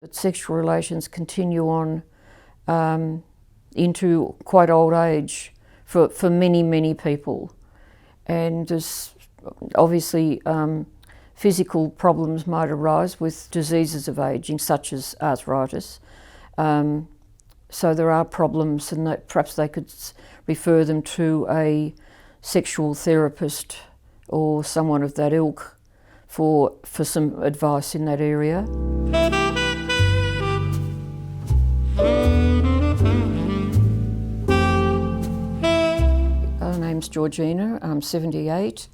But sexual relations continue on into quite old age for many, many people. And there's obviously physical problems might arise with diseases of ageing, such as arthritis. So there are problems, and that perhaps they could refer them to a sexual therapist or someone of that ilk for some advice in that area. My name's Georgina, I'm 78.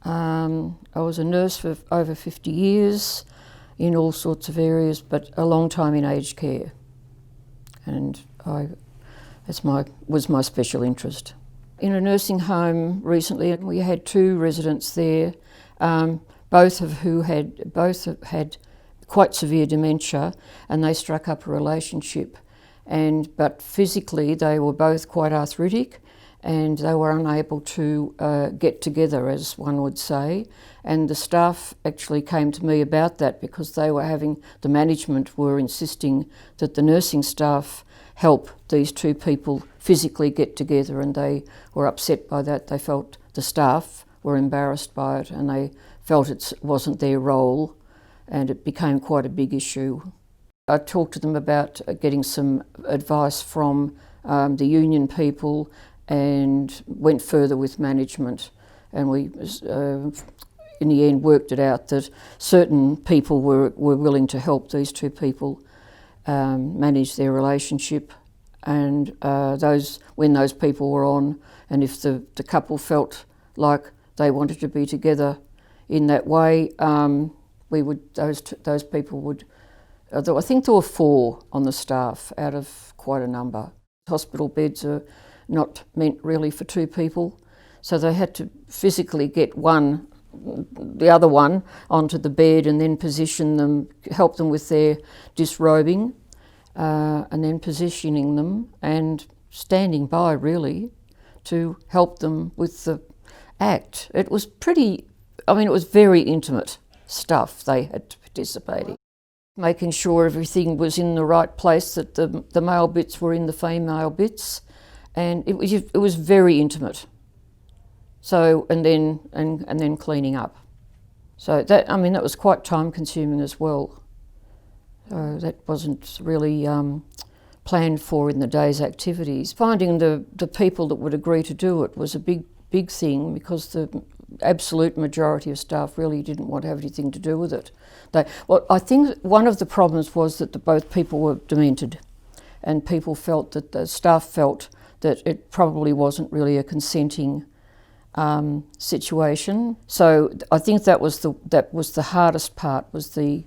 I was a nurse for over 50 years in all sorts of areas, but a long time in aged care. And was my special interest. In a nursing home recently, we had 2 residents there, both have had quite severe dementia, and they struck up a relationship. But physically, they were both quite arthritic, and they were unable to get together, as one would say. And the staff actually came to me about that because the management were insisting that the nursing staff help these 2 people physically get together, and they were upset by that. They felt the staff were embarrassed by it, and they felt it wasn't their role, and it became quite a big issue. I talked to them about getting some advice from the union people, and went further with management, and we in the end worked it out that certain people were willing to help these 2 people manage their relationship, and when those people were on, and if the couple felt like they wanted to be together in that way, those people would. I think there were 4 on the staff out of quite a number. Hospital beds are not meant really for 2 people, so they had to physically get the other one onto the bed, and then position them, help them with their disrobing, and then positioning them and standing by really to help them with the act. It was it was very intimate stuff they had to participate in. Making sure everything was in the right place, that the male bits were in the female bits, and it was very intimate. So and then cleaning up. So that was quite time consuming as well. So that wasn't really planned for in the day's activities. Finding the people that would agree to do it was a big thing, because the absolute majority of staff really didn't want to have anything to do with it. I think one of the problems was that both people were demented, and people felt that the staff felt that it probably wasn't really a consenting situation. So I think that was the hardest part, was the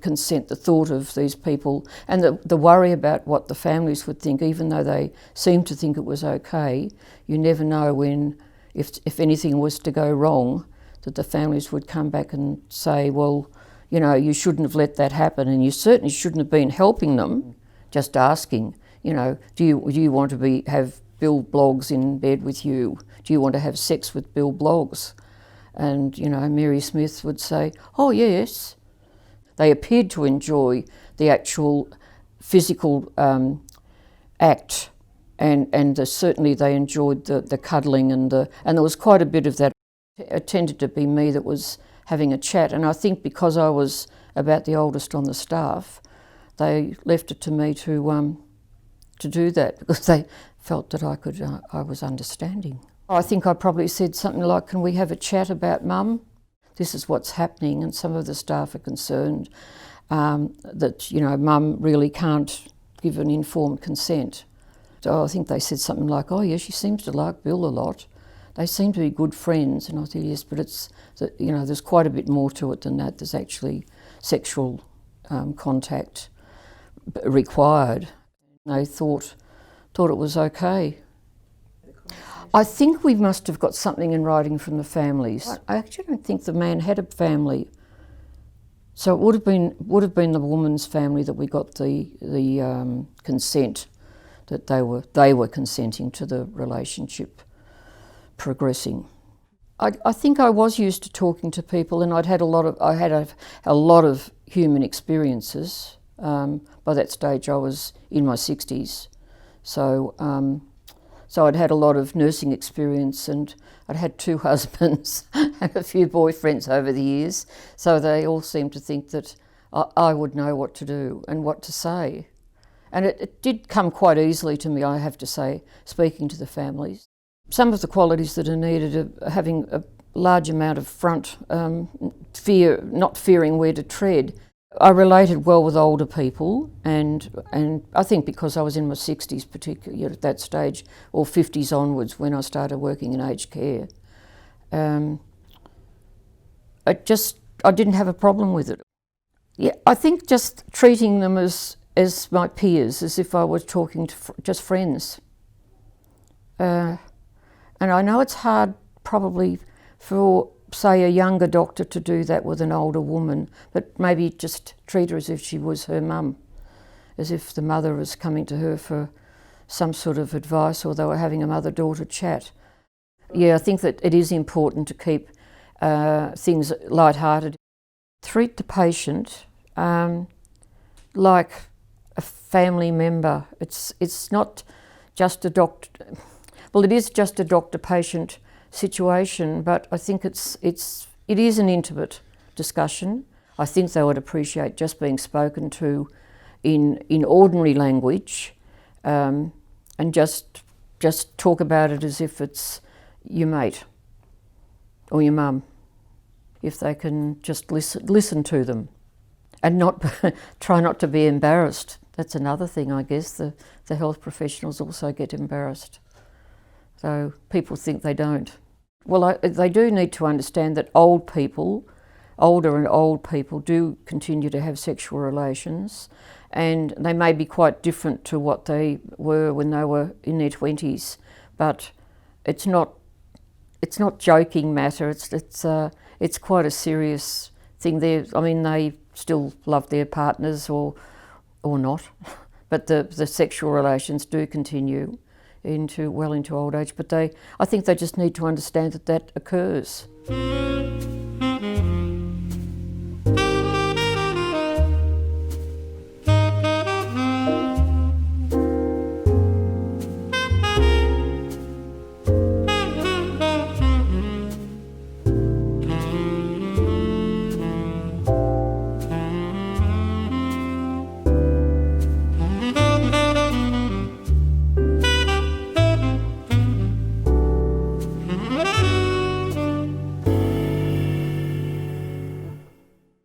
consent, the thought of these people, and the worry about what the families would think. Even though they seemed to think it was okay, you never know when, if anything was to go wrong, that the families would come back and say, well, you shouldn't have let that happen, and you certainly shouldn't have been helping them, just asking, do you want to have Bill Bloggs in bed with you? Do you want to have sex with Bill Bloggs? And, Mary Smith would say, oh yes. They appeared to enjoy the actual physical act, and certainly they enjoyed the cuddling, and there was quite a bit of that. It tended to be me that was having a chat, and I think because I was about the oldest on the staff, they left it to me to do that, because they felt that I was understanding. I think I probably said something like, can we have a chat about Mum? This is what's happening, and some of the staff are concerned that Mum really can't give an informed consent. So I think they said something like, oh yeah, she seems to like Bill a lot. They seem to be good friends. And I thought, yes, but there's quite a bit more to it than that. There's actually sexual contact required. They thought it was okay. I think we must have got something in writing from the families. I actually don't think the man had a family, so it would have been the woman's family that we got the consent, that they were consenting to the relationship progressing. I think I was used to talking to people, and I had a lot of human experiences. By that stage I was in my 60s. So I'd had a lot of nursing experience, and I'd had 2 husbands and a few boyfriends over the years. So they all seemed to think that I would know what to do and what to say. And it did come quite easily to me, I have to say, speaking to the families. Some of the qualities that are needed are having a large amount of front fear, not fearing where to tread. I related well with older people, and I think because I was in my 60s particularly at that stage, or 50s onwards when I started working in aged care, I didn't have a problem with it. Yeah, I think just treating them as my peers, as if I was talking to just friends. And I know it's hard probably for, say, a younger doctor to do that with an older woman, but maybe just treat her as if she was her mum, as if the mother was coming to her for some sort of advice, or they were having a mother-daughter chat. Yeah, I think that it is important to keep things light-hearted. Treat the patient like a family member. It's not just a doctor. Well, it is just a doctor-patient situation, but I think it is an intimate discussion. I think they would appreciate just being spoken to in ordinary language, and just talk about it as if it's your mate or your mum. If they can just listen to them, and not try not to be embarrassed. That's another thing, I guess. The health professionals also get embarrassed. So people think they don't. Well, they do need to understand that older and old people do continue to have sexual relations, and they may be quite different to what they were when they were in their 20s, but it's not joking matter. It's quite a serious thing. They still love their partners or not, but the sexual relations do continue into old age. But I think they just need to understand that occurs.